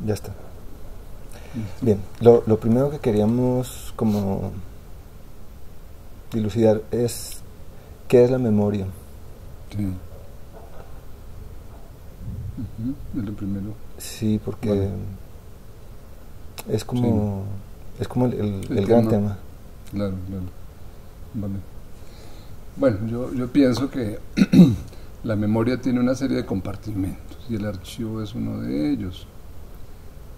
Ya está. Listo. Bien, lo primero que queríamos como dilucidar es qué es la memoria. Sí. Es lo primero. Sí, porque Vale. es Sí. como, es como El el gran tema. tema. Claro, claro. Vale. Bueno, yo pienso que la memoria tiene una serie de compartimentos y el archivo es uno de ellos.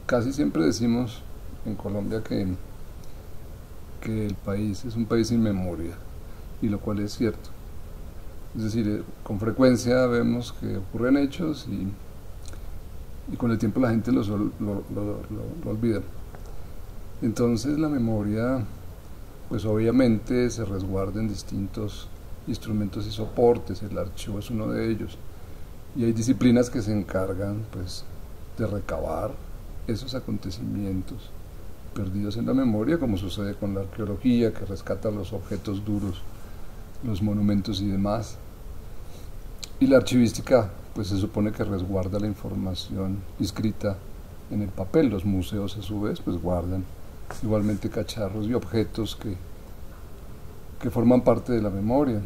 Casi siempre decimos en Colombia que el país es un país sin memoria, y lo cual es cierto. Es decir, con frecuencia vemos que ocurren hechos y con el tiempo la gente lo olvida. Entonces la memoria, pues obviamente se resguarda en distintos instrumentos y soportes, el archivo es uno de ellos. Y hay disciplinas que se encargan pues de recabar esos acontecimientos perdidos en la memoria, como sucede con la arqueología, que rescata los objetos duros, los monumentos y demás. Y la archivística, pues se supone que resguarda la información inscrita en el papel. Los museos a su vez pues guardan igualmente cacharros y objetos que forman parte de la memoria.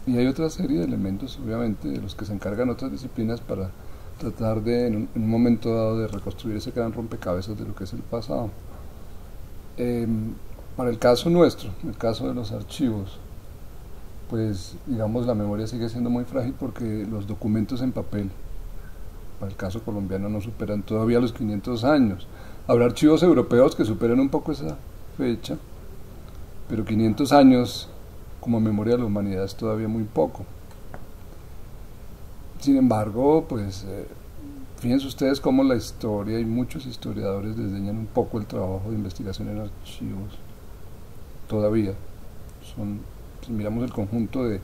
Y hay otra serie de elementos, obviamente, de los que se encargan otras disciplinas para tratar de, en un momento dado, de reconstruir ese gran rompecabezas de lo que es el pasado. Eh, para el caso nuestro, el caso de los archivos, pues digamos la memoria sigue siendo muy frágil porque los documentos en papel, para el caso colombiano, no superan todavía los 500 años. Habrá archivos europeos que superan un poco esa fecha, pero 500 años como memoria de la humanidad es todavía muy poco. Sin embargo, pues fíjense ustedes cómo la historia y muchos historiadores desdeñan un poco el trabajo de investigación en archivos todavía. Si miramos el conjunto de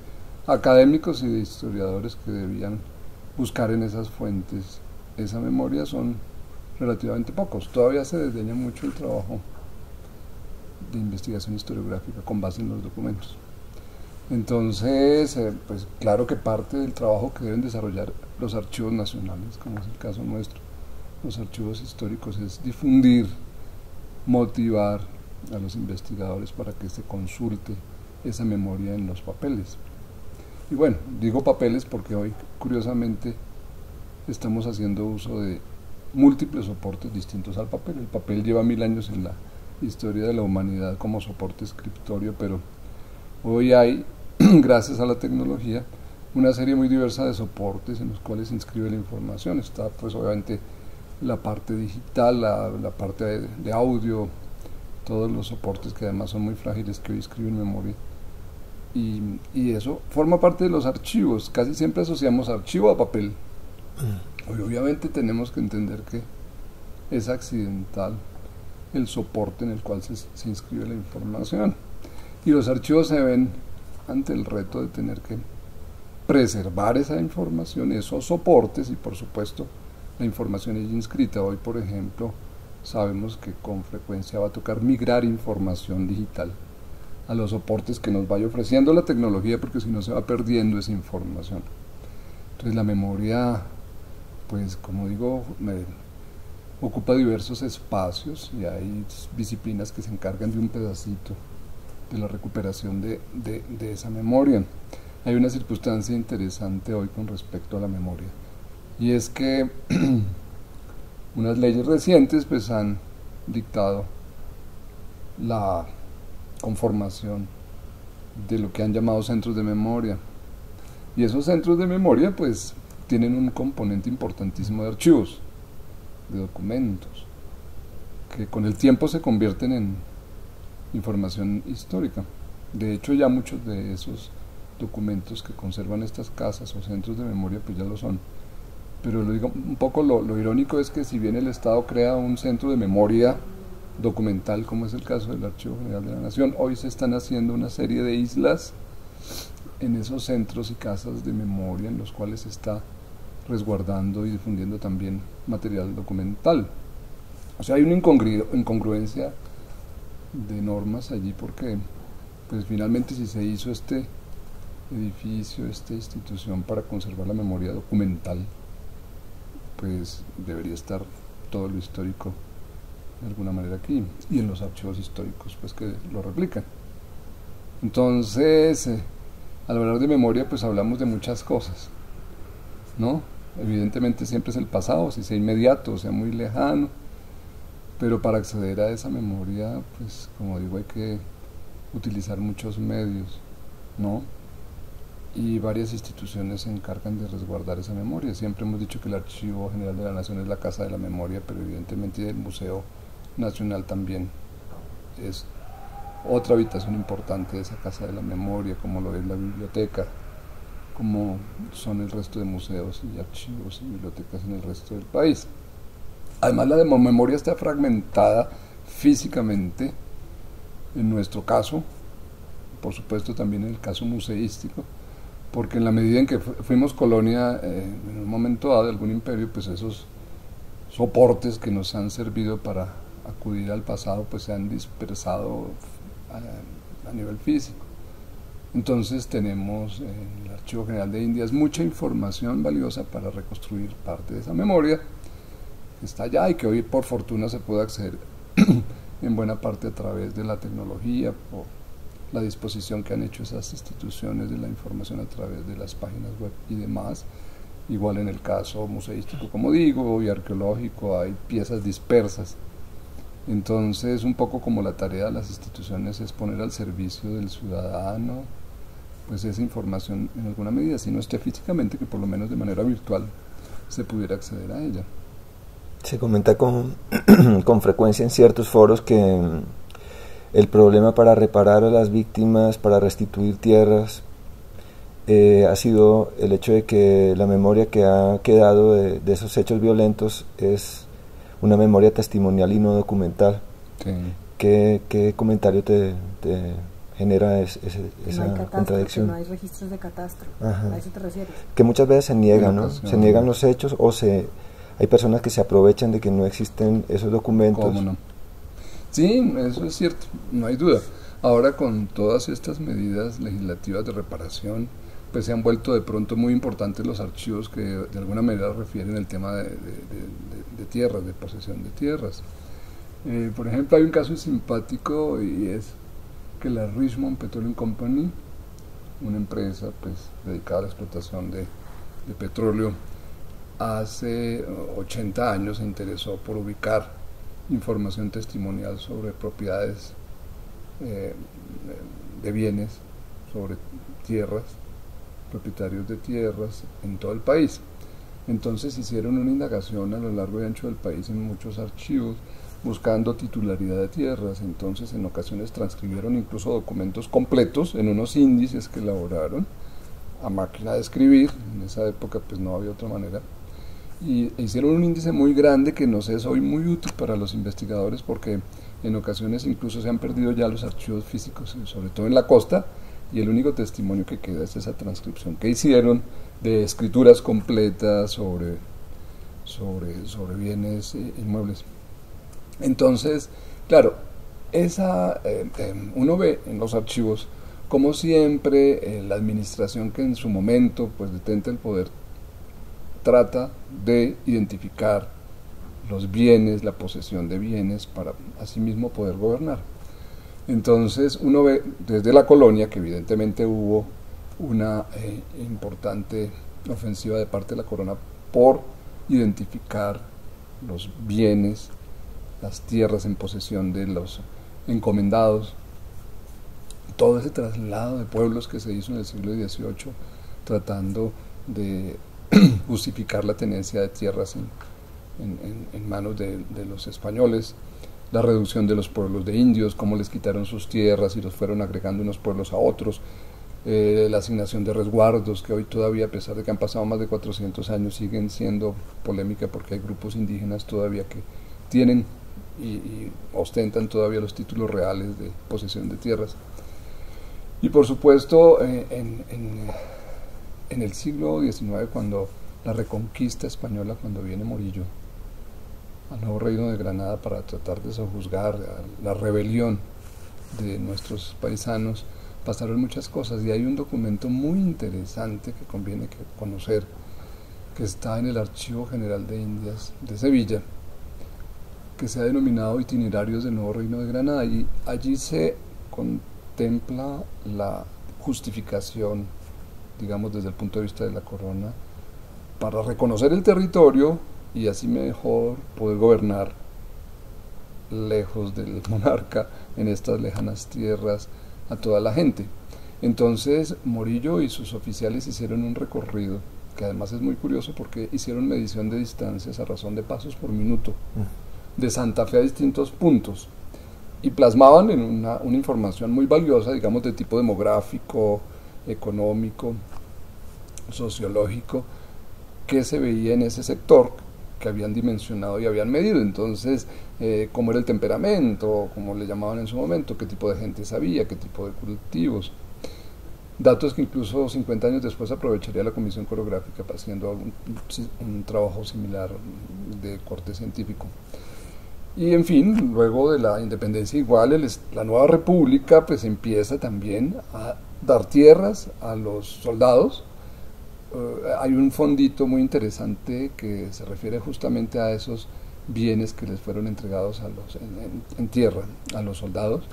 académicos y de historiadores que debían buscar en esas fuentes esa memoria, son relativamente pocos. Todavía se desdeña mucho el trabajo de investigación historiográfica con base en los documentos. Entonces, pues claro que parte del trabajo que deben desarrollar los archivos nacionales, como es el caso nuestro, los archivos históricos, es difundir, motivar a los investigadores para que se consulte esa memoria en los papeles. Y bueno, digo papeles porque hoy, curiosamente, estamos haciendo uso de múltiples soportes distintos al papel. El papel lleva 1000 años en la historia de la humanidad como soporte escritorio, pero hoy hay, gracias a la tecnología, una serie muy diversa de soportes en los cuales se inscribe la información. Está pues obviamente la parte digital, la parte de audio, todos los soportes que además son muy frágiles que hoy escriben memoria. Y eso forma parte de los archivos. Casi siempre asociamos archivo a papel. Hoy obviamente tenemos que entender que es accidental el soporte en el cual se inscribe la información. Y los archivos se ven ante el reto de tener que preservar esa información, esos soportes y por supuesto la información allí inscrita. Hoy, por ejemplo, sabemos que con frecuencia va a tocar migrar información digital a los soportes que nos vaya ofreciendo la tecnología, porque si no se va perdiendo esa información. Entonces la memoria, pues como digo, ocupa diversos espacios y hay disciplinas que se encargan de un pedacito de la recuperación de esa memoria. Hay una circunstancia interesante hoy con respecto a la memoria, y es que unas leyes recientes pues han dictado la conformación de lo que han llamado centros de memoria, y esos centros de memoria pues tienen un componente importantísimo de archivos, de documentos, que con el tiempo se convierten en información histórica. De hecho, ya muchos de esos documentos que conservan estas casas o centros de memoria pues ya lo son. Pero lo digo, un poco lo irónico es que si bien el Estado crea un centro de memoria documental, como es el caso del Archivo General de la Nación, hoy se están haciendo una serie de islas en esos centros y casas de memoria en los cuales se está resguardando y difundiendo también material documental. O sea, hay una incongruencia de normas allí, porque pues finalmente si se hizo este edificio, esta institución para conservar la memoria documental, pues debería estar todo lo histórico de alguna manera aquí, y en los archivos históricos pues que lo replican. Entonces, al hablar de memoria pues hablamos de muchas cosas, ¿no? Evidentemente siempre es el pasado, si sea inmediato o sea muy lejano, pero para acceder a esa memoria, pues como digo, hay que utilizar muchos medios, ¿no? Y varias instituciones se encargan de resguardar esa memoria. Siempre hemos dicho que el Archivo General de la Nación es la casa de la memoria, pero evidentemente el Museo Nacional también es otra habitación importante de esa casa de la memoria, como lo es la biblioteca, como son el resto de museos y archivos y bibliotecas en el resto del país. Además, la memoria está fragmentada físicamente, en nuestro caso, por supuesto también en el caso museístico, porque en la medida en que fuimos colonia en un momento dado de algún imperio, pues esos soportes que nos han servido para acudir al pasado pues se han dispersado a nivel físico. Entonces tenemos en el Archivo General de Indias mucha información valiosa para reconstruir parte de esa memoria que está allá y que hoy por fortuna se puede acceder en buena parte a través de la tecnología, por la disposición que han hecho esas instituciones de la información a través de las páginas web y demás. Igual en el caso museístico, como digo, y arqueológico, hay piezas dispersas. Entonces, un poco como la tarea de las instituciones es poner al servicio del ciudadano pues esa información en alguna medida, si no esté físicamente, que por lo menos de manera virtual se pudiera acceder a ella. Se comenta con frecuencia en ciertos foros que el problema para reparar a las víctimas, para restituir tierras, ha sido el hecho de que la memoria que ha quedado de esos hechos violentos es una memoria testimonial y no documental. Sí. ¿Qué comentario te genera esa contradicción? No hay registros de catastro. Ajá. ¿A eso te refieres? Que muchas veces se niegan, ¿no? Se niegan los hechos o hay personas que se aprovechan de que no existen esos documentos. ¿Cómo no? Sí, eso es cierto, no hay duda. Ahora con todas estas medidas legislativas de reparación, pues se han vuelto de pronto muy importantes los archivos que de alguna manera refieren el tema de tierras, de posesión de tierras. Por ejemplo, hay un caso simpático y es que la Richmond Petroleum Company, una empresa pues dedicada a la explotación de petróleo, hace 80 años se interesó por ubicar información testimonial sobre propiedades de bienes, sobre tierras, propietarios de tierras en todo el país. Entonces hicieron una indagación a lo largo y ancho del país en muchos archivos buscando titularidad de tierras. Entonces en ocasiones transcribieron incluso documentos completos en unos índices que elaboraron a máquina de escribir. En esa época pues no había otra manera, y hicieron un índice muy grande que nos es hoy muy útil para los investigadores, porque en ocasiones incluso se han perdido ya los archivos físicos, sobre todo en la costa, y el único testimonio que queda es esa transcripción que hicieron de escrituras completas sobre bienes inmuebles. Entonces, claro, uno ve en los archivos como siempre la administración que en su momento pues detenta el poder trata de identificar los bienes, la posesión de bienes para asimismo poder gobernar. Entonces uno ve desde la colonia que evidentemente hubo una importante ofensiva de parte de la corona por identificar los bienes, las tierras en posesión de los encomendados, todo ese traslado de pueblos que se hizo en el siglo XVIII tratando de justificar la tenencia de tierras en manos de los españoles, la reducción de los pueblos de indios, cómo les quitaron sus tierras y los fueron agregando unos pueblos a otros, la asignación de resguardos, que hoy todavía, a pesar de que han pasado más de 400 años, siguen siendo polémica porque hay grupos indígenas todavía que tienen y ostentan todavía los títulos reales de posesión de tierras. Y por supuesto, en el siglo XIX, cuando la reconquista española, cuando viene Morillo al nuevo reino de Granada para tratar de sojuzgar la rebelión de nuestros paisanos, pasaron muchas cosas, y hay un documento muy interesante que conviene conocer, que está en el Archivo General de Indias de Sevilla, que se ha denominado Itinerarios del Nuevo Reino de Granada, y allí se contempla la justificación, digamos desde el punto de vista de la corona, para reconocer el territorio y así mejor poder gobernar lejos del monarca en estas lejanas tierras a toda la gente. Entonces Morillo y sus oficiales hicieron un recorrido que además es muy curioso porque hicieron medición de distancias a razón de pasos por minuto de Santa Fe a distintos puntos y plasmaban en una información muy valiosa, digamos de tipo demográfico, económico, sociológico, que se veía en ese sector que habían dimensionado y habían medido. Entonces, cómo era el temperamento, como le llamaban en su momento, qué tipo de gente había, qué tipo de cultivos. Datos que incluso 50 años después aprovecharía la Comisión Coreográfica haciendo un trabajo similar de corte científico. Y en fin, luego de la independencia igual, la nueva república pues empieza también a dar tierras a los soldados. Hay un fondito muy interesante que se refiere justamente a esos bienes que les fueron entregados en tierra a los soldados,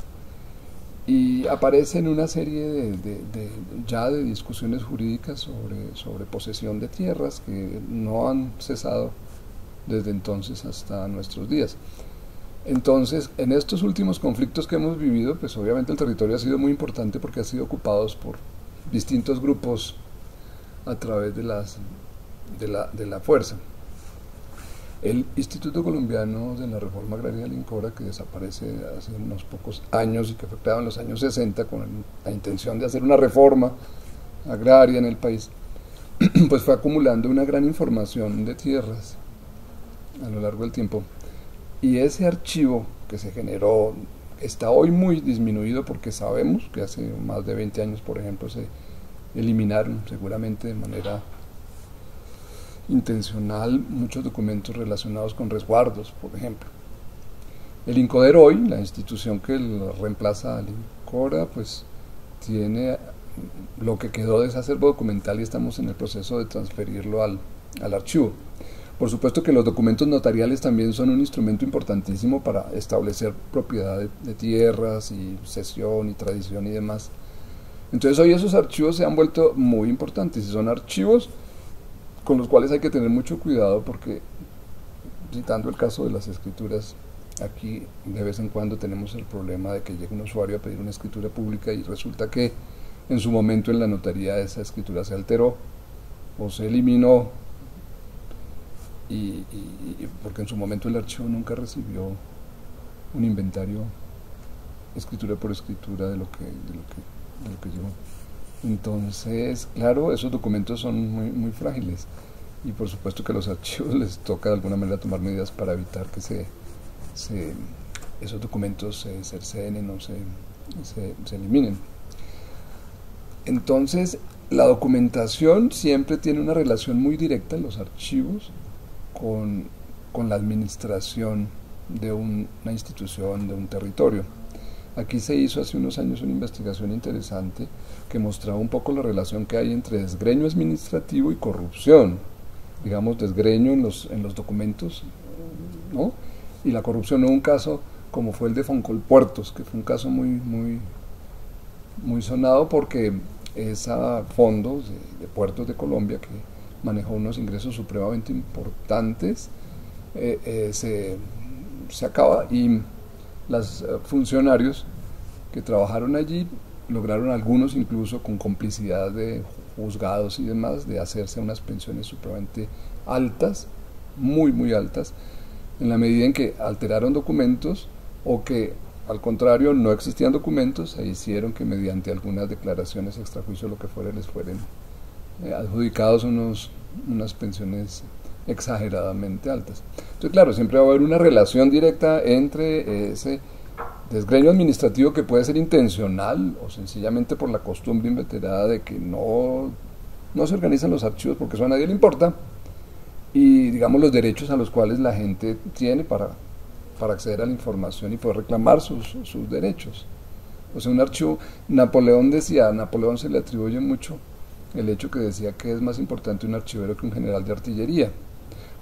y aparecen una serie de discusiones jurídicas sobre posesión de tierras que no han cesado desde entonces hasta nuestros días. Entonces, en estos últimos conflictos que hemos vivido, pues obviamente el territorio ha sido muy importante porque ha sido ocupado por distintos grupos a través de la fuerza. El Instituto Colombiano de la Reforma Agraria del INCORA, que desaparece hace unos pocos años y que fue creado en los años 60 con la intención de hacer una reforma agraria en el país, pues fue acumulando una gran información de tierras a lo largo del tiempo. Y ese archivo que se generó está hoy muy disminuido porque sabemos que hace más de 20 años, por ejemplo, se eliminaron seguramente de manera intencional muchos documentos relacionados con resguardos, por ejemplo. El INCODER hoy, la institución que reemplaza al INCORA, pues tiene lo que quedó de ese acervo documental y estamos en el proceso de transferirlo al archivo. Por supuesto que los documentos notariales también son un instrumento importantísimo para establecer propiedad de tierras y cesión y tradición y demás. Entonces hoy esos archivos se han vuelto muy importantes y son archivos con los cuales hay que tener mucho cuidado porque, citando el caso de las escrituras, aquí de vez en cuando tenemos el problema de que llega un usuario a pedir una escritura pública y resulta que en su momento en la notaría esa escritura se alteró o se eliminó y porque en su momento el archivo nunca recibió un inventario escritura por escritura de lo que llegó. Entonces, claro, esos documentos son muy frágiles y por supuesto que a los archivos les toca de alguna manera tomar medidas para evitar que esos documentos se cercenen o se eliminen. Entonces, la documentación siempre tiene una relación muy directa en los archivos con la administración de una institución, de un territorio. Aquí se hizo hace unos años una investigación interesante que mostraba un poco la relación que hay entre desgreño administrativo y corrupción. Digamos, desgreño en los documentos, ¿no? Y la corrupción, no un caso como fue el de Foncolpuertos, que fue un caso muy sonado porque esa fondo de Puertos de Colombia, que manejó unos ingresos supremamente importantes, se acaba y los funcionarios que trabajaron allí lograron, algunos incluso con complicidad de juzgados y demás, de hacerse unas pensiones supremamente altas, muy altas, en la medida en que alteraron documentos o que al contrario no existían documentos e hicieron que mediante algunas declaraciones extrajuicio lo que fuera les fueran adjudicados unas pensiones exageradamente altas. Entonces, claro, siempre va a haber una relación directa entre ese desgreño administrativo que puede ser intencional o sencillamente por la costumbre inveterada de que no se organizan los archivos porque eso a nadie le importa, y digamos los derechos a los cuales la gente tiene para acceder a la información y poder reclamar sus derechos. O sea, un archivo, Napoleón se le atribuye mucho el hecho que decía que es más importante un archivero que un general de artillería.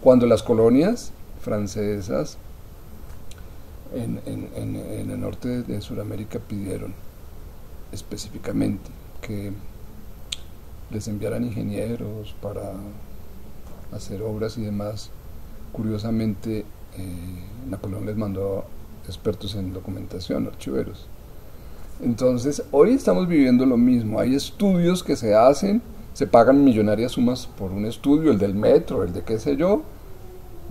Cuando las colonias francesas en el norte de Sudamérica pidieron específicamente que les enviaran ingenieros para hacer obras y demás. Curiosamente, Napoleón les mandó expertos en documentación, archiveros. Entonces, hoy estamos viviendo lo mismo. Hay estudios que se hacen, se pagan millonarias sumas por un estudio, el del metro, el de qué sé yo.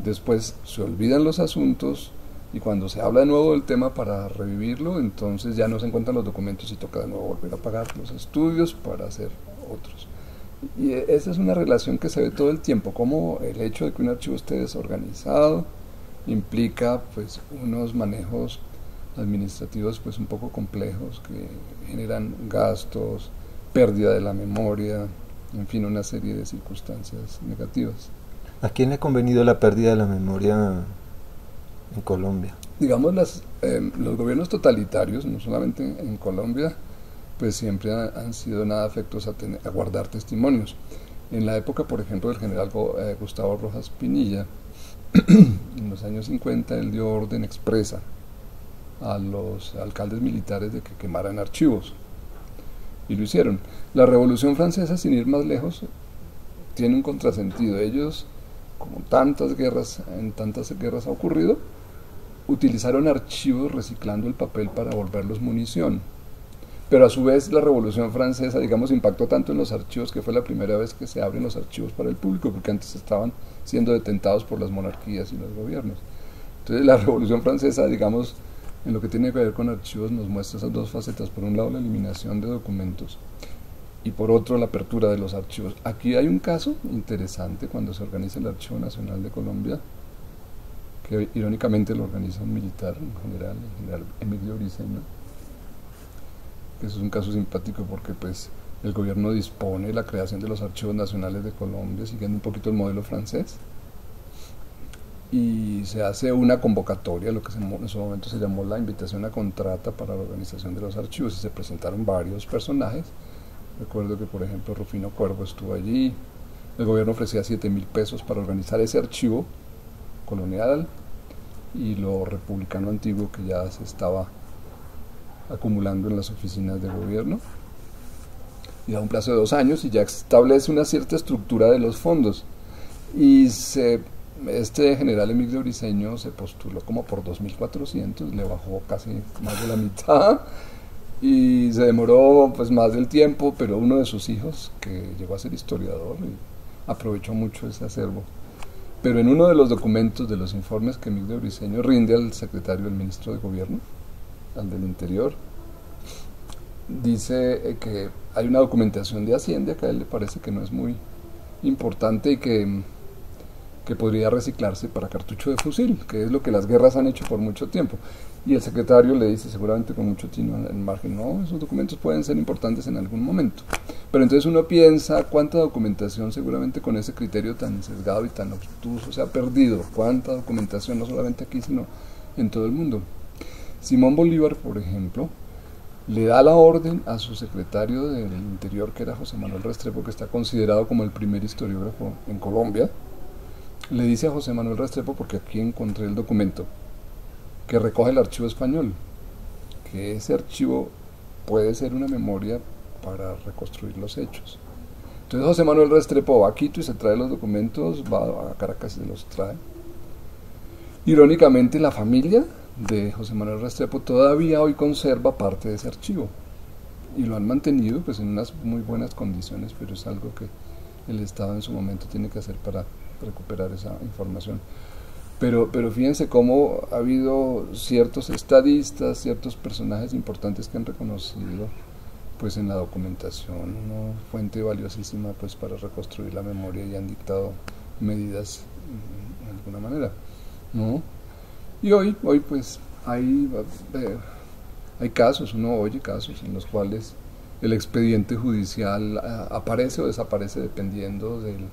Después se olvidan los asuntos y cuando se habla de nuevo del tema para revivirlo, entonces ya no se encuentran los documentos y toca de nuevo volver a pagar los estudios para hacer otros. Y esa es una relación que se ve todo el tiempo, como el hecho de que un archivo esté desorganizado implica pues unos manejos administrativos pues un poco complejos que generan gastos, pérdida de la memoria, en fin, una serie de circunstancias negativas. ¿A quién le ha convenido la pérdida de la memoria en Colombia? Digamos, los gobiernos totalitarios, no solamente en Colombia, pues siempre han sido nada afectos a guardar testimonios. En la época, por ejemplo, del general Gustavo Rojas Pinilla, en los años 50, él dio orden expresa a los alcaldes militares de que quemaran archivos, y lo hicieron. La Revolución Francesa, sin ir más lejos, tiene un contrasentido. Ellos, como en tantas guerras ha ocurrido, utilizaron archivos reciclando el papel para volverlos munición. Pero a su vez la Revolución Francesa, digamos, impactó tanto en los archivos que fue la primera vez que se abren los archivos para el público, porque antes estaban siendo detentados por las monarquías y los gobiernos. Entonces la Revolución Francesa, digamos, en lo que tiene que ver con archivos nos muestra esas dos facetas: por un lado la eliminación de documentos y por otro la apertura de los archivos. Aquí hay un caso interesante cuando se organiza el Archivo Nacional de Colombia, que irónicamente lo organiza un militar, un general, el general Emilio Briceño. Eso es un caso simpático porque pues el gobierno dispone la creación de los archivos nacionales de Colombia siguiendo un poquito el modelo francés, y se hace una convocatoria, lo que en su momento se llamó la invitación a contrata para la organización de los archivos, y se presentaron varios personajes. Recuerdo que por ejemplo Rufino Cuervo estuvo allí. El gobierno ofrecía 7.000 pesos para organizar ese archivo colonial y lo republicano antiguo que ya se estaba acumulando en las oficinas de gobierno, y da un plazo de 2 años y ya establece una cierta estructura de los fondos. Y este general Emilio Briceño se postuló como por 2.400, le bajó casi más de la mitad y se demoró pues más del tiempo, pero uno de sus hijos, que llegó a ser historiador, aprovechó mucho ese acervo. Pero en uno de los documentos, de los informes que Emilio Briceño rinde al secretario del ministro de gobierno, al del Interior, dice que hay una documentación de Hacienda que a él le parece que no es muy importante y que podría reciclarse para cartucho de fusil, que es lo que las guerras han hecho por mucho tiempo. Y el secretario le dice, seguramente con mucho tino en margen, no, esos documentos pueden ser importantes en algún momento. Pero entonces uno piensa cuánta documentación, seguramente con ese criterio tan sesgado y tan obtuso, se ha perdido. Cuánta documentación, no solamente aquí, sino en todo el mundo. Simón Bolívar, por ejemplo, le da la orden a su secretario del Interior, que era José Manuel Restrepo, que está considerado como el primer historiógrafo en Colombia. Le dice a José Manuel Restrepo, porque aquí encontré el documento, que recoge el archivo español, que ese archivo puede ser una memoria para reconstruir los hechos. Entonces José Manuel Restrepo va a Quito y se trae los documentos, va a Caracas y se los trae. Irónicamente, la familia de José Manuel Restrepo todavía hoy conserva parte de ese archivo y lo han mantenido pues en unas muy buenas condiciones, pero es algo que el Estado en su momento tiene que hacer para recuperar esa información. Pero fíjense cómo ha habido ciertos estadistas, ciertos personajes importantes que han reconocido pues en la documentación una fuente valiosísima pues para reconstruir la memoria, y han dictado medidas de alguna manera, ¿no? Y hoy pues hay casos, uno oye casos en los cuales el expediente judicial aparece o desaparece dependiendo del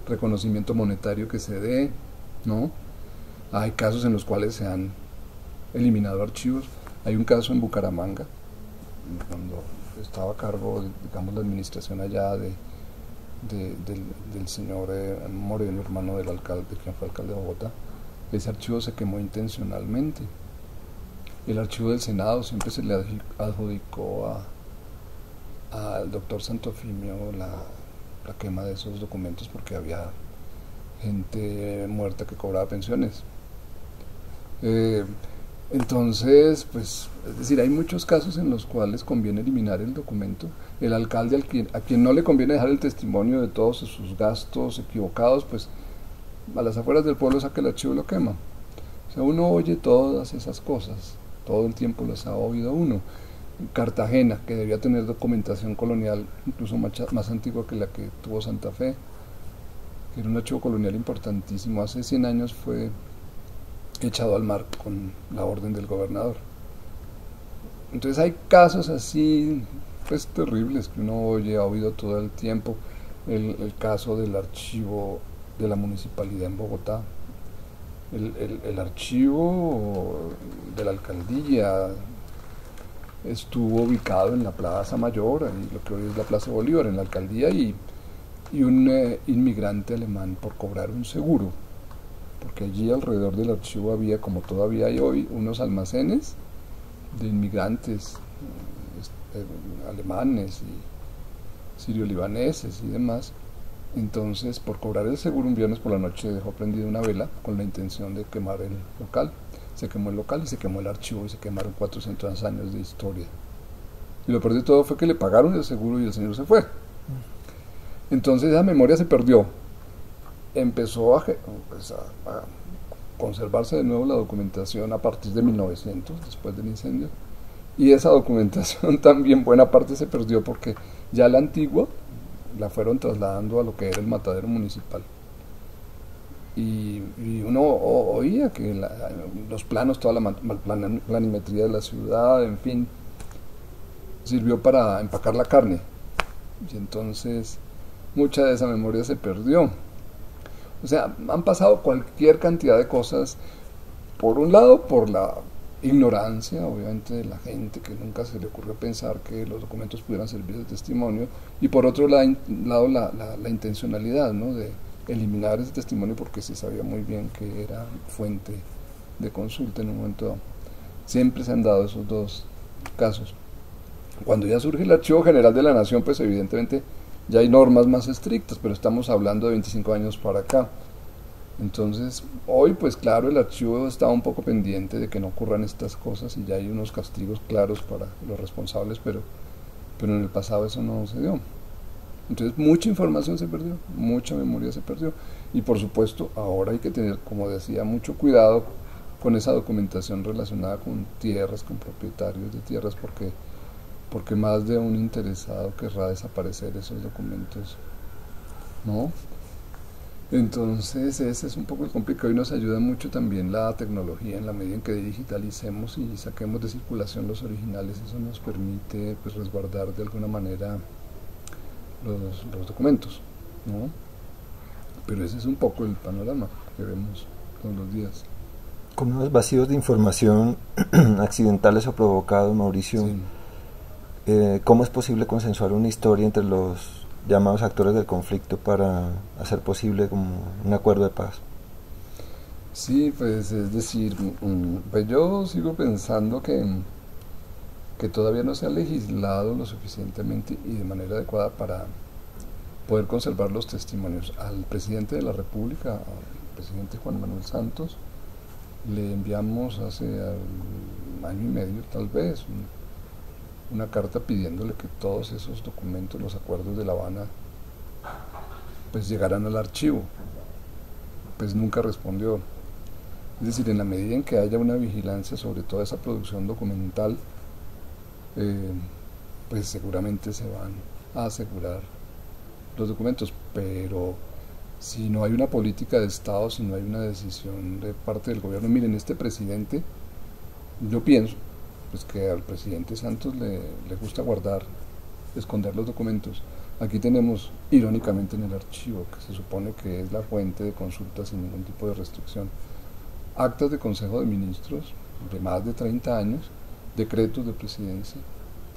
reconocimiento monetario que se dé, ¿no? Hay casos en los cuales se han eliminado archivos. Hay un caso en Bucaramanga, cuando estaba a cargo, digamos, la administración allá del señor Moreno, hermano del alcalde, quien fue alcalde de Bogotá. Ese archivo se quemó intencionalmente El archivo del Senado siempre se le adjudicó al doctor Santofimio la quema de esos documentos porque había gente muerta que cobraba pensiones. Entonces, pues, es decir, hay muchos casos en los cuales conviene eliminar el documento. El alcalde a quien no le conviene dejar el testimonio de todos sus gastos equivocados, pues a las afueras del pueblo saca el archivo y lo quema. O sea, uno oye todas esas cosas, todo el tiempo las ha oído uno. Cartagena, que debía tener documentación colonial incluso más antigua que la que tuvo Santa Fe, que era un archivo colonial importantísimo, hace 100 años fue echado al mar con la orden del gobernador. Entonces hay casos así, pues terribles, que uno oye, ha oído todo el tiempo. El caso del archivo de la municipalidad en Bogotá, el archivo de la alcaldía estuvo ubicado en la Plaza Mayor, y lo que hoy es la Plaza Bolívar, en la alcaldía, y un inmigrante alemán, por cobrar un seguro, porque allí alrededor del archivo había, como todavía hay hoy, unos almacenes de inmigrantes alemanes y sirio-libaneses y demás. Entonces, por cobrar el seguro, un viernes por la noche dejó prendida una vela con la intención de quemar el local. Se quemó el local y se quemó el archivo y se quemaron 400 años de historia. Y lo peor de todo fue que le pagaron el seguro y el señor se fue. Entonces esa memoria se perdió. Empezó a conservarse de nuevo la documentación a partir de 1900, después del incendio. Y esa documentación también buena parte se perdió porque ya la antigua la fueron trasladando a lo que era el matadero municipal. Y uno oía que los planos, toda la planimetría de la ciudad, en fin, sirvió para empacar la carne. Y entonces mucha de esa memoria se perdió. O sea, han pasado cualquier cantidad de cosas. Por un lado, por la ignorancia, obviamente, de la gente, que nunca se le ocurrió pensar que los documentos pudieran servir de testimonio, y por otro lado la intencionalidad, ¿no?, de eliminar ese testimonio porque se sabía muy bien que era fuente de consulta en un momento dado. Siempre se han dado esos dos casos. Cuando ya surge el Archivo General de la Nación, pues evidentemente ya hay normas más estrictas, pero estamos hablando de 25 años para acá. Entonces, hoy pues claro, el archivo está un poco pendiente de que no ocurran estas cosas y ya hay unos castigos claros para los responsables, pero en el pasado eso no se dio. Entonces mucha información se perdió, mucha memoria se perdió, y por supuesto ahora hay que tener, como decía, mucho cuidado con esa documentación relacionada con tierras, con propietarios de tierras, porque más de un interesado querrá desaparecer esos documentos, ¿no? Entonces ese es un poco el complicado, y nos ayuda mucho también la tecnología. En la medida en que digitalicemos y saquemos de circulación los originales, eso nos permite pues resguardar de alguna manera los documentos, ¿no? Pero ese es un poco el panorama que vemos todos los días. Con unos vacíos de información accidentales o provocados, Mauricio, sí. ¿Cómo es posible consensuar una historia entre los llamados actores del conflicto para hacer posible como un acuerdo de paz? Sí, pues es decir, pues yo sigo pensando que todavía no se ha legislado lo suficientemente y de manera adecuada para poder conservar los testimonios. Al presidente de la República, al presidente Juan Manuel Santos, le enviamos hace un año y medio tal vez una carta pidiéndole que todos esos documentos, los acuerdos de La Habana, pues llegaran al archivo. Pues nunca respondió. Es decir, en la medida en que haya una vigilancia sobre toda esa producción documental, pues seguramente se van a asegurar los documentos, pero si no hay una política de Estado, si no hay una decisión de parte del gobierno, miren, este presidente, yo pienso pues que al presidente Santos le gusta esconder los documentos. Aquí tenemos, irónicamente, en el archivo, que se supone que es la fuente de consulta sin ningún tipo de restricción, actas de Consejo de Ministros de más de 30 años, decretos de presidencia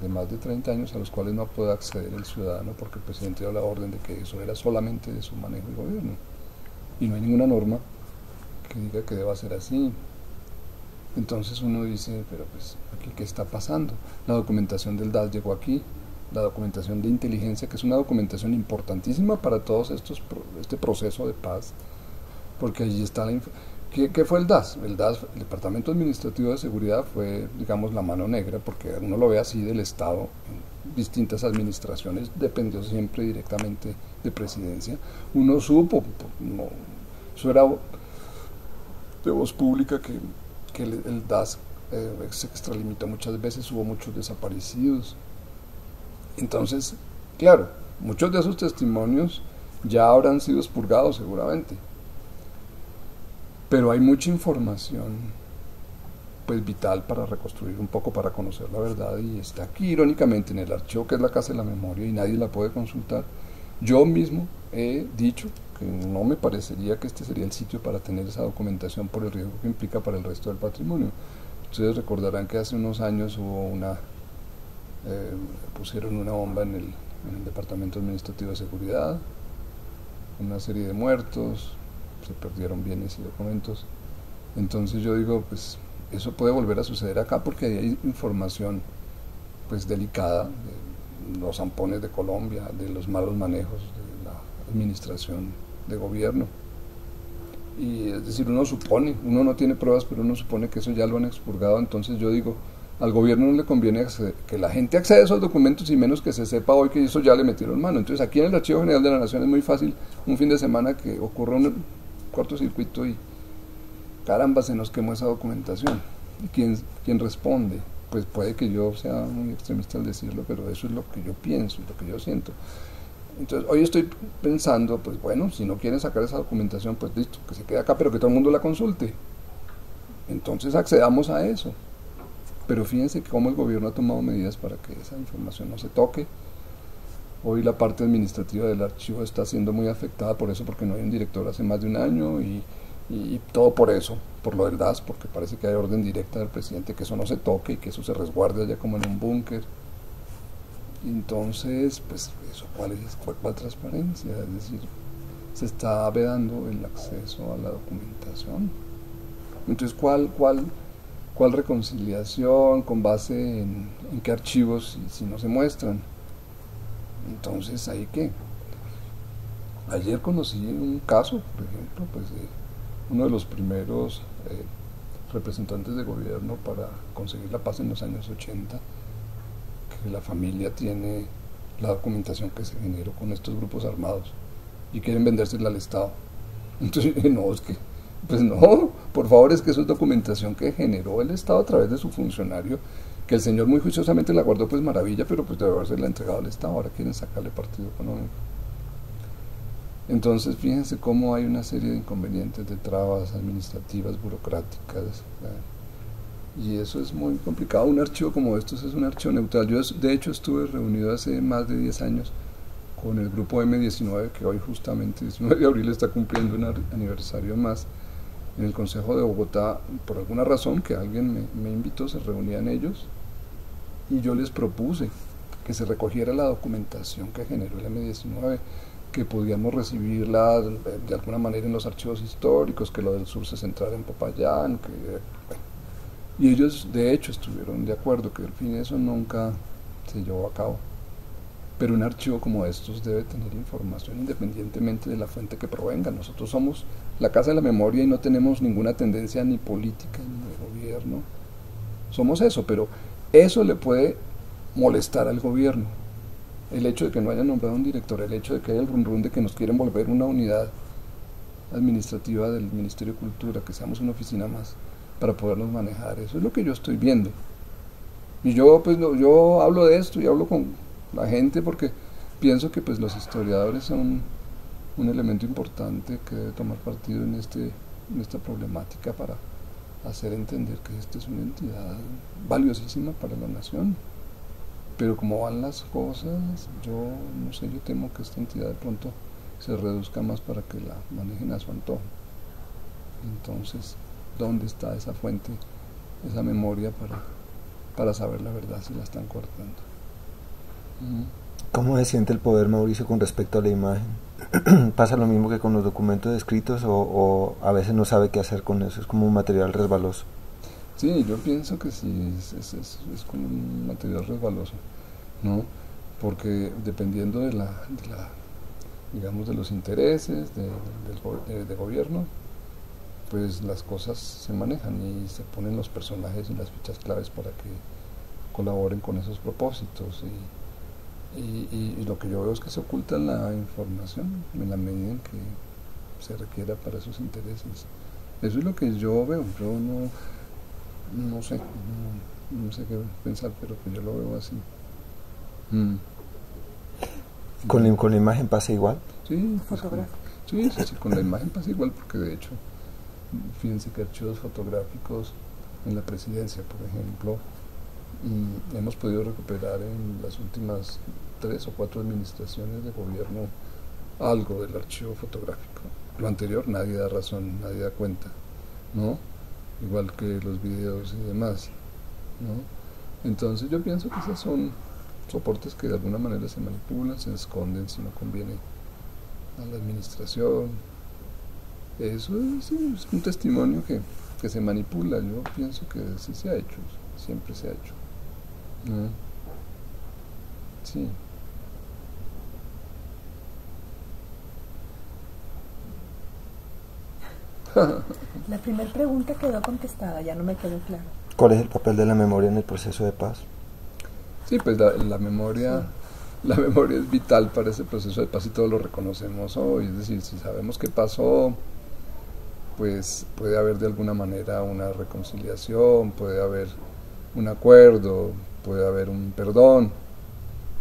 de más de 30 años a los cuales no puede acceder el ciudadano porque el presidente dio la orden de que eso era solamente de su manejo y gobierno. Y no hay ninguna norma que diga que deba ser así. Entonces uno dice, pero pues aquí qué está pasando. La documentación del DAS llegó aquí, la documentación de inteligencia, que es una documentación importantísima para todos este proceso de paz, porque allí está ¿Qué fue el DAS? El DAS, el Departamento Administrativo de Seguridad, fue, digamos, la mano negra, porque uno lo ve así del Estado, en distintas administraciones, dependió siempre directamente de Presidencia. Uno supo, no, eso era de voz pública, que el DAS se extralimitó muchas veces, hubo muchos desaparecidos. Entonces, claro, muchos de esos testimonios ya habrán sido expurgados seguramente, pero hay mucha información pues vital para reconstruir un poco, para conocer la verdad, y está aquí irónicamente en el archivo que es la Casa de la Memoria y nadie la puede consultar. Yo mismo he dicho que no me parecería que este sería el sitio para tener esa documentación por el riesgo que implica para el resto del patrimonio. Ustedes recordarán que hace unos años hubo pusieron una bomba en el Departamento Administrativo de Seguridad, una serie de muertos, se perdieron bienes y documentos. Entonces yo digo, pues eso puede volver a suceder acá, porque hay información pues delicada de los zampones de Colombia, de los malos manejos de la administración de gobierno. Y es decir, uno supone, uno no tiene pruebas, pero uno supone que eso ya lo han expurgado. Entonces yo digo, al gobierno no le conviene que la gente acceda a esos documentos, y menos que se sepa hoy que eso ya le metieron mano. Entonces aquí en el Archivo General de la Nación es muy fácil un fin de semana que ocurra un cortocircuito y caramba, se nos quemó esa documentación. ¿Y quién responde? Pues puede que yo sea muy extremista al decirlo, pero eso es lo que yo pienso, lo que yo siento. Entonces hoy estoy pensando, pues bueno, si no quieren sacar esa documentación, pues listo, que se quede acá, pero que todo el mundo la consulte. Entonces accedamos a eso. Pero fíjense cómo el gobierno ha tomado medidas para que esa información no se toque. Hoy la parte administrativa del archivo está siendo muy afectada por eso, porque no hay un director hace más de un año, y todo por eso, por lo del DAS, porque parece que hay orden directa del presidente que eso no se toque y que eso se resguarde allá como en un búnker. Entonces, pues eso, ¿cuál transparencia? Es decir, se está vedando el acceso a la documentación. Entonces, ¿cuál reconciliación? ¿Con base en qué archivos si no se muestran? Entonces, ¿ahí qué? Ayer conocí un caso, por ejemplo, pues de uno de los primeros representantes de gobierno para conseguir la paz en los años 80, que la familia tiene la documentación que se generó con estos grupos armados y quieren vendérsela al Estado. Entonces, no, es que, pues no, por favor, es que eso es documentación que generó el Estado a través de su funcionario, que el señor muy juiciosamente la guardó, pues maravilla, pero pues debe haberse la entregado al Estado. Ahora quieren sacarle partido económico. Entonces fíjense cómo hay una serie de inconvenientes, de trabas administrativas, burocráticas, y eso es muy complicado. Un archivo como estos es un archivo neutral. Yo de hecho estuve reunido hace más de 10 años con el grupo M19, que hoy justamente 19 de abril está cumpliendo un aniversario más, en el Consejo de Bogotá. Por alguna razón que alguien me invitó, se reunían ellos y yo les propuse que se recogiera la documentación que generó el M19, que podíamos recibirla de alguna manera en los archivos históricos, que lo del sur se centrara en Popayán, y ellos de hecho estuvieron de acuerdo, que al fin eso nunca se llevó a cabo. Pero un archivo como estos debe tener información independientemente de la fuente que provenga. Nosotros somos la Casa de la Memoria y no tenemos ninguna tendencia ni política ni de gobierno. Somos eso, pero eso le puede molestar al gobierno. El hecho de que no hayan nombrado un director, el hecho de que haya el run de que nos quieren volver una unidad administrativa del Ministerio de Cultura, que seamos una oficina más para podernos manejar. Eso es lo que yo estoy viendo. Y yo pues yo hablo de esto y hablo con la gente porque pienso que pues los historiadores son un elemento importante que debe tomar partido en esta problemática para hacer entender que esta es una entidad valiosísima para la nación. Pero como van las cosas, yo no sé, yo temo que esta entidad de pronto se reduzca más para que la manejen a su antojo. Entonces, ¿dónde está esa fuente, esa memoria para saber la verdad si la están cortando? ¿Cómo se siente el poder, Mauricio, con respecto a la imagen? ¿Pasa lo mismo que con los documentos escritos o a veces no sabe qué hacer con eso? Es como un material resbaloso. Sí, yo pienso que sí, es como un material resbaloso, ¿no? Porque dependiendo digamos, de los intereses de gobierno, pues las cosas se manejan y se ponen los personajes y las fichas claves para que colaboren con esos propósitos. Y lo que yo veo es que se oculta la información en la medida en que se requiera para esos intereses. Eso es lo que yo veo. Yo no sé, no sé qué pensar, pero que yo lo veo así. ¿Con la imagen pasa igual? Sí, Fotográfico. Sí, con la imagen pasa igual, porque de hecho, fíjense que archivos fotográficos en la presidencia, por ejemplo, hemos podido recuperar en las últimas 3 o 4 administraciones de gobierno algo del archivo fotográfico. Lo anterior nadie da razón, nadie da cuenta, ¿no? Igual que los videos y demás, ¿no? Entonces yo pienso que esos son soportes que de alguna manera se manipulan, se esconden si no conviene a la administración. Eso es un testimonio que se manipula. Yo pienso que sí se ha hecho, siempre se ha hecho, ¿no? Sí. La primera pregunta quedó contestada, ya no me quedó claro. ¿Cuál es el papel de la memoria en el proceso de paz? Sí, pues la memoria, sí. La memoria es vital para ese proceso de paz y todos lo reconocemos hoy. Es decir, si sabemos qué pasó, pues puede haber de alguna manera una reconciliación, puede haber un acuerdo, puede haber un perdón,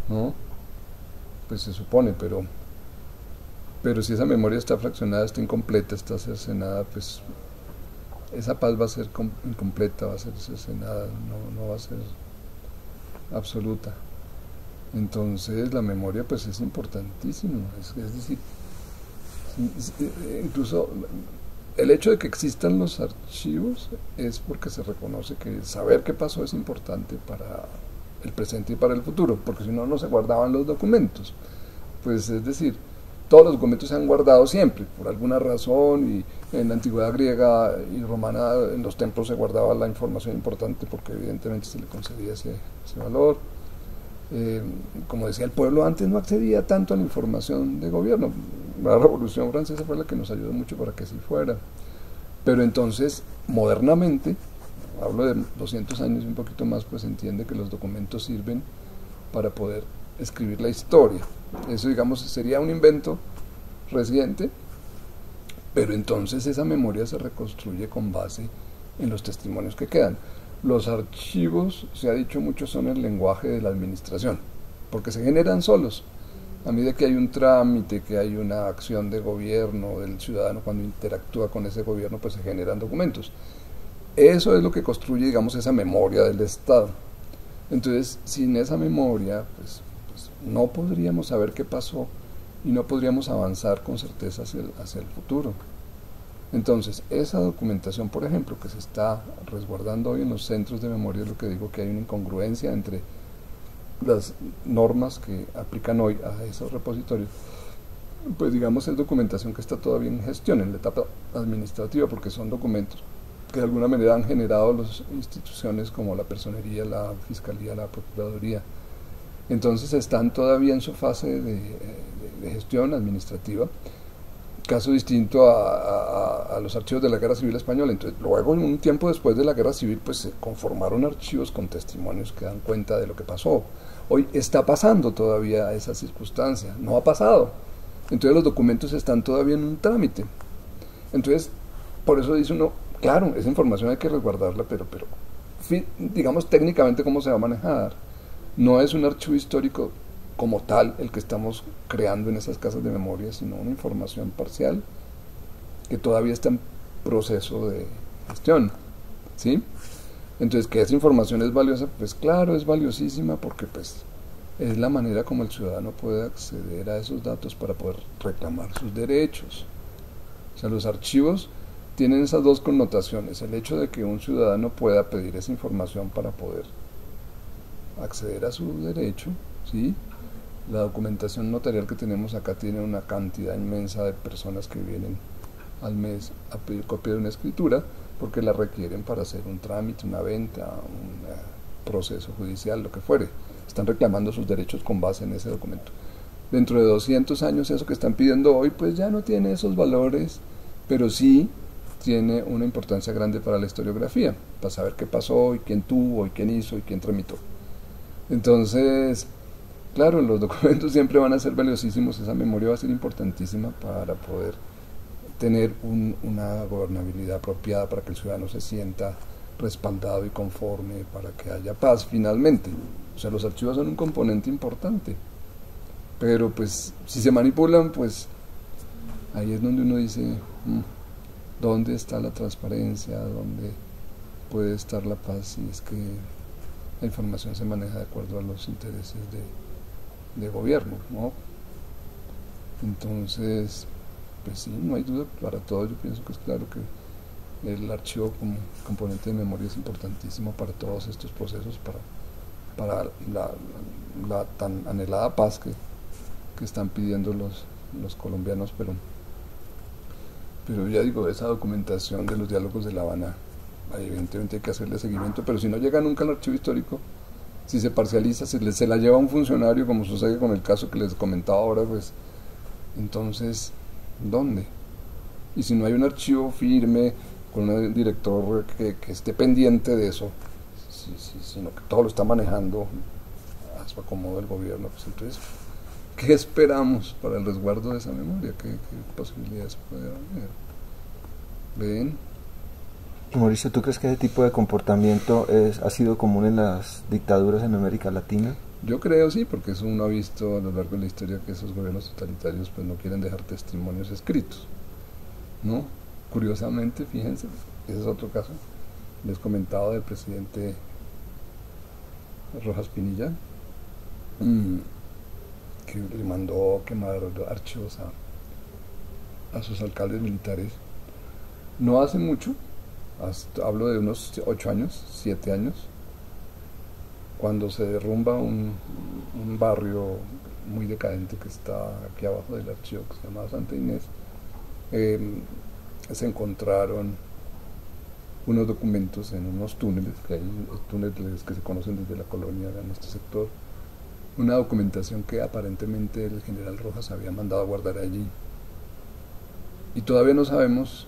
¿no? Pues se supone, pero si esa memoria está fraccionada, está incompleta, está cercenada, pues esa paz va a ser incompleta, va a ser cercenada, no va a ser absoluta. Entonces la memoria pues es importantísimo, es decir, incluso el hecho de que existan los archivos es porque se reconoce que saber qué pasó es importante para el presente y para el futuro, porque si no, no se guardaban los documentos. Pues es decir, todos los documentos se han guardado siempre, por alguna razón, y en la antigüedad griega y romana en los templos se guardaba la información importante porque evidentemente se le concedía ese valor. Como decía el pueblo, antes no accedía tanto a la información de gobierno. La Revolución Francesa fue la que nos ayudó mucho para que así fuera. Pero entonces, modernamente, hablo de 200 años y un poquito más, pues se entiende que los documentos sirven para poder escribir la historia. Eso, digamos, sería un invento reciente, pero entonces esa memoria se reconstruye con base en los testimonios que quedan. Los archivos, se ha dicho mucho, son el lenguaje de la administración, porque se generan solos. A medida que hay un trámite, que hay una acción de gobierno, del ciudadano cuando interactúa con ese gobierno, pues se generan documentos. Eso es lo que construye, digamos, esa memoria del Estado. Entonces, sin esa memoria, pues no podríamos saber qué pasó y no podríamos avanzar con certeza hacia el futuro. Entonces, esa documentación, por ejemplo, que se está resguardando hoy en los centros de memoria, es lo que digo, que hay una incongruencia entre las normas que aplican hoy a esos repositorios. Pues digamos, es documentación que está todavía en gestión, en la etapa administrativa, porque son documentos que de alguna manera han generado las instituciones como la Personería, la Fiscalía, la Procuraduría. Entonces están todavía en su fase de gestión administrativa, caso distinto a los archivos de la Guerra Civil Española. Entonces luego, un tiempo después de la Guerra Civil, pues se conformaron archivos con testimonios que dan cuenta de lo que pasó. Hoy está pasando todavía esa circunstancia, no ha pasado. Entonces los documentos están todavía en un trámite. Entonces, por eso dice uno, claro, esa información hay que resguardarla, pero digamos técnicamente cómo se va a manejar. No es un archivo histórico como tal el que estamos creando en esas casas de memoria, sino una información parcial que todavía está en proceso de gestión, ¿sí? Entonces, que esa información es valiosa, pues claro, es valiosísima porque pues es la manera como el ciudadano puede acceder a esos datos para poder reclamar sus derechos. O sea, los archivos tienen esas dos connotaciones, el hecho de que un ciudadano pueda pedir esa información para poder acceder a su derecho, ¿sí? La documentación notarial que tenemos acá tiene una cantidad inmensa de personas que vienen al mes a pedir copia de una escritura, porque la requieren para hacer un trámite, una venta, un proceso judicial, lo que fuere. Están reclamando sus derechos con base en ese documento. Dentro de 200 años eso que están pidiendo hoy pues ya no tiene esos valores, pero sí tiene una importancia grande para la historiografía, para saber qué pasó y quién tuvo y quién hizo y quién tramitó. Entonces, claro, los documentos siempre van a ser valiosísimos, esa memoria va a ser importantísima para poder tener una gobernabilidad apropiada, para que el ciudadano se sienta respaldado y conforme, para que haya paz finalmente. O sea, los archivos son un componente importante, pero pues si se manipulan, pues ahí es donde uno dice, ¿dónde está la transparencia? ¿Dónde puede estar la paz si es que la información se maneja de acuerdo a los intereses de gobierno, ¿no? Entonces, pues sí, no hay duda, para todos yo pienso que es claro que el archivo como componente de memoria es importantísimo para todos estos procesos, para la tan anhelada paz que están pidiendo los colombianos, pero ya digo, esa documentación de los diálogos de La Habana, evidentemente hay que hacerle seguimiento, pero si no llega nunca al archivo histórico, si se parcializa, se la lleva a un funcionario, como sucede con el caso que les comentaba ahora, pues entonces, ¿dónde? Y si no hay un archivo firme, con un director que esté pendiente de eso, sino que todo lo está manejando a su acomodo del gobierno, pues entonces, ¿qué esperamos para el resguardo de esa memoria? ¿Qué posibilidades puede haber? ¿Ven? Mauricio, ¿tú crees que ese tipo de comportamiento ha sido común en las dictaduras en América Latina? Yo creo sí, porque eso uno ha visto a lo largo de la historia que esos gobiernos totalitarios pues no quieren dejar testimonios escritos, ¿no? Curiosamente, fíjense, ese es otro caso. Les comentaba del presidente Rojas Pinilla, que le mandó quemar archivos a sus alcaldes militares. No hace mucho, hablo de unos 8 años, 7 años, cuando se derrumba un barrio muy decadente que está aquí abajo del archivo, que se llama Santa Inés, se encontraron unos documentos en unos túneles, que hay túneles que se conocen desde la colonia en este sector, una documentación que aparentemente el general Rojas había mandado a guardar allí. Y todavía no sabemos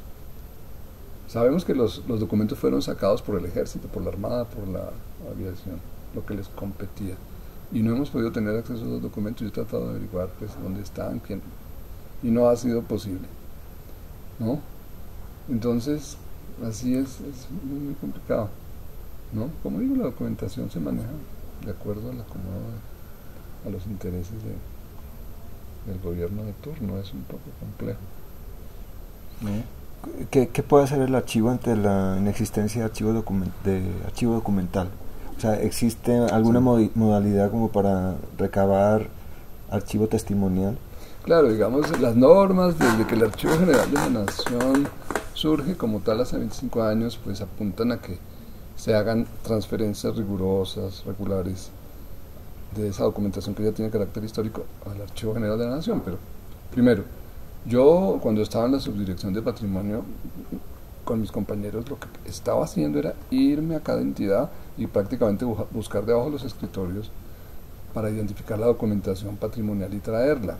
que los documentos fueron sacados por el ejército, por la armada, por la aviación, lo que les competía. Y no hemos podido tener acceso a esos documentos. Yo he tratado de averiguar pues dónde están, quién, y no ha sido posible, ¿no? Entonces, así es muy, muy complicado, ¿no? Como digo, la documentación se maneja de acuerdo al acomodo a los intereses del gobierno de turno, es un poco complejo, ¿no? ¿Qué puede hacer el archivo ante la inexistencia de archivo documental? O sea, ¿existe alguna modalidad como para recabar archivo testimonial? Claro, digamos, las normas desde que el Archivo General de la Nación surge como tal hace 25 años, pues apuntan a que se hagan transferencias rigurosas, regulares, de esa documentación que ya tiene carácter histórico al Archivo General de la Nación. Pero, primero, yo cuando estaba en la subdirección de patrimonio con mis compañeros, lo que estaba haciendo era irme a cada entidad y prácticamente buscar debajo de los escritorios para identificar la documentación patrimonial y traerla,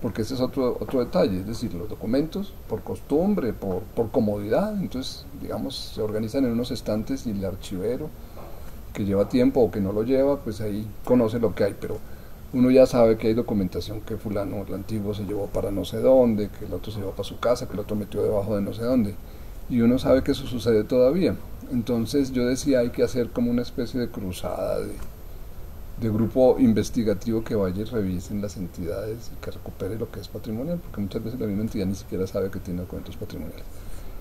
porque ese es otro detalle, es decir, los documentos por costumbre, por comodidad, entonces digamos se organizan en unos estantes y el archivero que lleva tiempo o que no lo lleva, pues ahí conoce lo que hay, pero uno ya sabe que hay documentación que fulano, el antiguo, se llevó para no sé dónde, que el otro se llevó para su casa, que el otro metió debajo de no sé dónde, y uno sabe que eso sucede todavía. Entonces yo decía, hay que hacer como una especie de cruzada de grupo investigativo que vaya y revise en las entidades y que recupere lo que es patrimonial, porque muchas veces la misma entidad ni siquiera sabe que tiene documentos patrimoniales,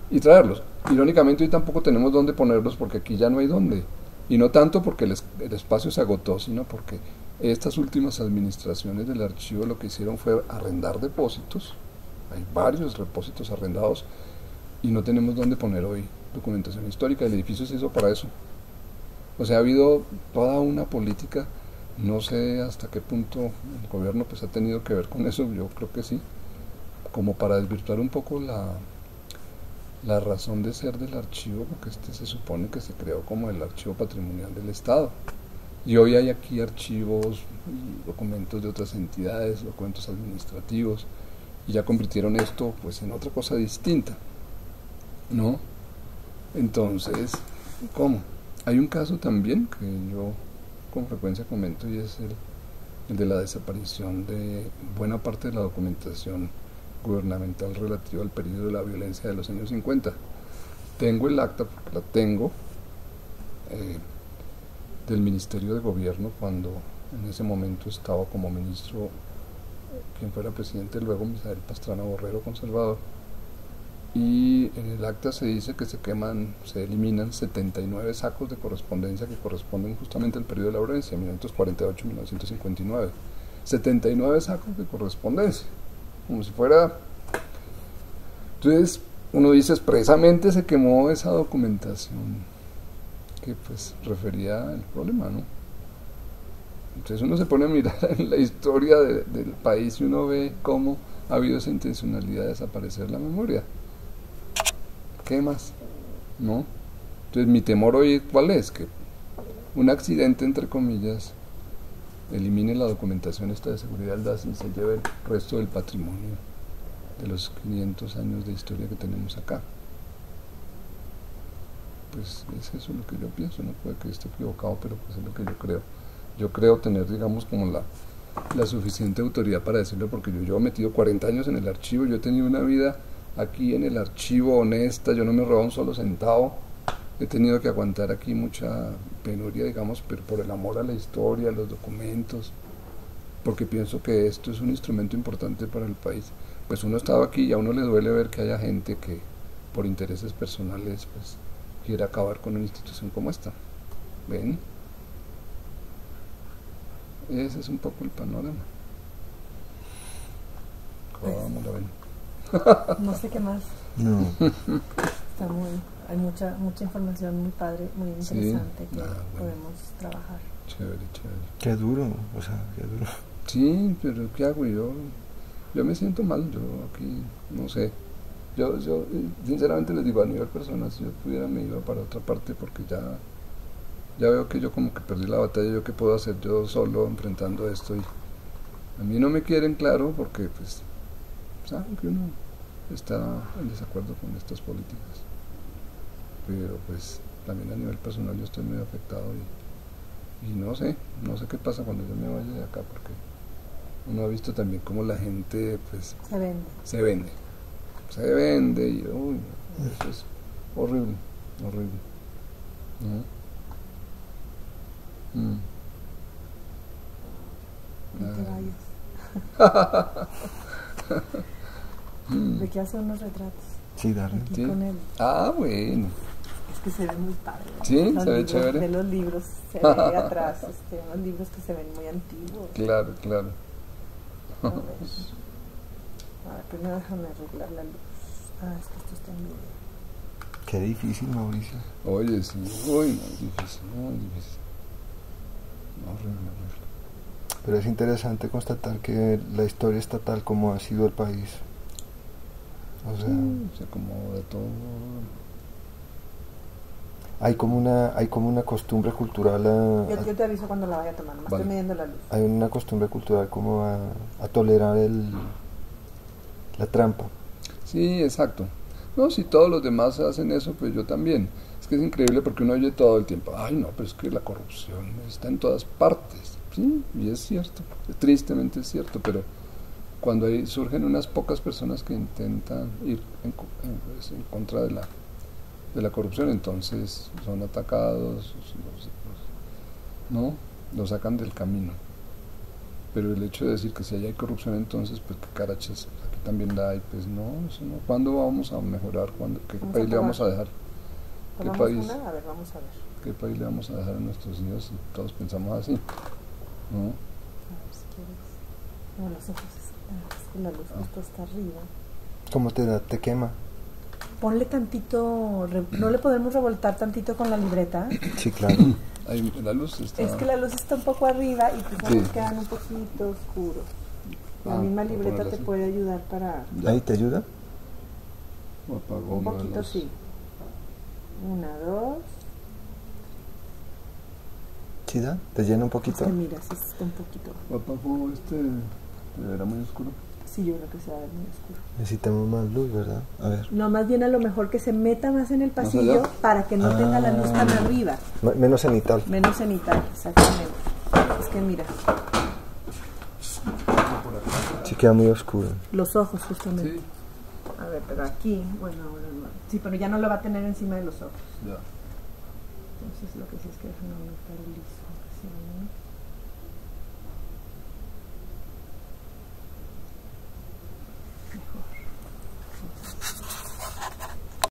y traerlos. Irónicamente hoy tampoco tenemos dónde ponerlos, porque aquí ya no hay dónde, y no tanto porque el espacio se agotó, sino porque estas últimas administraciones del archivo lo que hicieron fue arrendar depósitos. Hay varios depósitos arrendados y no tenemos dónde poner hoy documentación histórica. El edificio se hizo para eso. O sea, ha habido toda una política, no sé hasta qué punto el gobierno pues ha tenido que ver con eso, yo creo que sí, como para desvirtuar un poco la razón de ser del archivo, porque este se supone que se creó como el archivo patrimonial del Estado. Y hoy hay aquí archivos y documentos de otras entidades, documentos administrativos, y ya convirtieron esto pues en otra cosa distinta, ¿no? Entonces, ¿cómo? Hay un caso también que yo con frecuencia comento y es el de la desaparición de buena parte de la documentación gubernamental relativa al periodo de la violencia de los años 50. Tengo el acta, la tengo, del Ministerio de Gobierno cuando en ese momento estaba como ministro quien fuera presidente luego, Misael Pastrana Borrero, conservador, y en el acta se dice que se eliminan 79 sacos de correspondencia que corresponden justamente al periodo de la violencia, 1948-1959. 79 sacos de correspondencia, como si fuera... Entonces uno dice, expresamente se quemó esa documentación que pues refería al problema, ¿no? Entonces uno se pone a mirar en la historia del país y uno ve cómo ha habido esa intencionalidad de desaparecer la memoria. ¿Qué más? ¿No? Entonces mi temor hoy, ¿cuál es? Que un accidente, entre comillas, elimine la documentación esta de seguridad del DAS y se lleve el resto del patrimonio de los 500 años de historia que tenemos acá. Pues es eso lo que yo pienso, no puede que esté equivocado, pero pues es lo que yo creo. Yo creo tener, digamos, como la suficiente autoridad para decirlo, porque yo llevo metido 40 años en el archivo, yo he tenido una vida aquí en el archivo honesta, yo no me he robado un solo centavo, he tenido que aguantar aquí mucha penuria, digamos, pero por el amor a la historia, a los documentos, porque pienso que esto es un instrumento importante para el país. Pues uno ha estado aquí y a uno le duele ver que haya gente que por intereses personales pues quiere acabar con una institución como esta. ¿Ven? Ese es un poco el panorama. ¿Cómo lo ven? No sé qué más. No. Está hay mucha información muy padre, muy interesante que bueno, podemos trabajar. Chévere. Qué duro, o sea, qué duro. Sí, pero ¿qué hago yo? Yo me siento mal, yo aquí, no sé. Yo sinceramente les digo, a nivel personal, si yo pudiera me iba para otra parte porque ya veo que yo como que perdí la batalla. Yo qué puedo hacer yo solo enfrentando esto, y a mí no me quieren, claro, porque pues saben que uno está en desacuerdo con estas políticas, pero pues también a nivel personal yo estoy muy afectado y no sé qué pasa cuando yo me vaya de acá, porque uno ha visto también cómo la gente pues se vende y uy, eso es horrible. No te vayas. ¿De qué hace unos retratos? Sí, dale. Aquí Sí. con él. Ah, bueno. Es que se ve muy padre. Sí, Los se ve libros, chévere. de los libros se ve atrás, unos libros que se ven muy antiguos. Claro. A ver, primero déjame arreglar la luz. Es que esto está en medio. Qué difícil, Mauricio. Oye, sí, muy difícil. Horrible. Pero es interesante constatar que la historia está tal como ha sido el país. O sea, Se acomoda todo. hay como una costumbre cultural Yo te aviso cuando la vaya a tomar, más Vale. estoy midiendo la luz. hay una costumbre cultural como a tolerar la trampa. Sí, exacto. No, si todos los demás hacen eso, pues yo también. Es que es increíble porque uno oye todo el tiempo, ay no, pero es que la corrupción está en todas partes. Sí, y es cierto, tristemente es cierto, pero cuando surgen unas pocas personas que intentan ir en contra de la corrupción, entonces son atacados, los sacan del camino. Pero el hecho de decir que si allá hay corrupción, entonces pues qué carachas, aquí también la hay, pues no, eso no. ¿Cuándo vamos a mejorar? ¿Qué país le vamos a dejar? ¿Qué país? A ver, vamos a ver. ¿Qué país le vamos a dejar a nuestros hijos si todos pensamos así? ¿No? A ver si quieres. No, los ojos. Es que la luz justo está arriba. ¿Cómo te quema? Ponle tantito, ¿no le podemos revoltar tantito con la libreta? Sí, claro. Ahí, la luz está... Es que la luz está un poco arriba y tus ojos Sí. quedan un poquito oscuros. La misma libreta te puede ayudar para... ¿Ahí te ayuda? O apagó Un uno de poquito los- sí. 1, 2. ¿Sí da? ¿Te llena un Es poquito? que mira, sí está un poquito. o apagó era muy oscuro. Sí, yo creo que se va a ver muy oscuro. Necesitamos más luz, ¿verdad? A ver. No, más bien a lo mejor que se meta más en el ¿Más pasillo allá? para que no tenga la luz tan arriba. Menos cenital. Menos cenital, exactamente. Es que mira, Sí queda muy oscuro. los ojos justamente. Sí, A ver, pero aquí, bueno, ahora no. Sí, pero ya no lo va a tener encima de los ojos. ya. Entonces lo que sí es que déjame aumentar el ISO. Así, ¿no?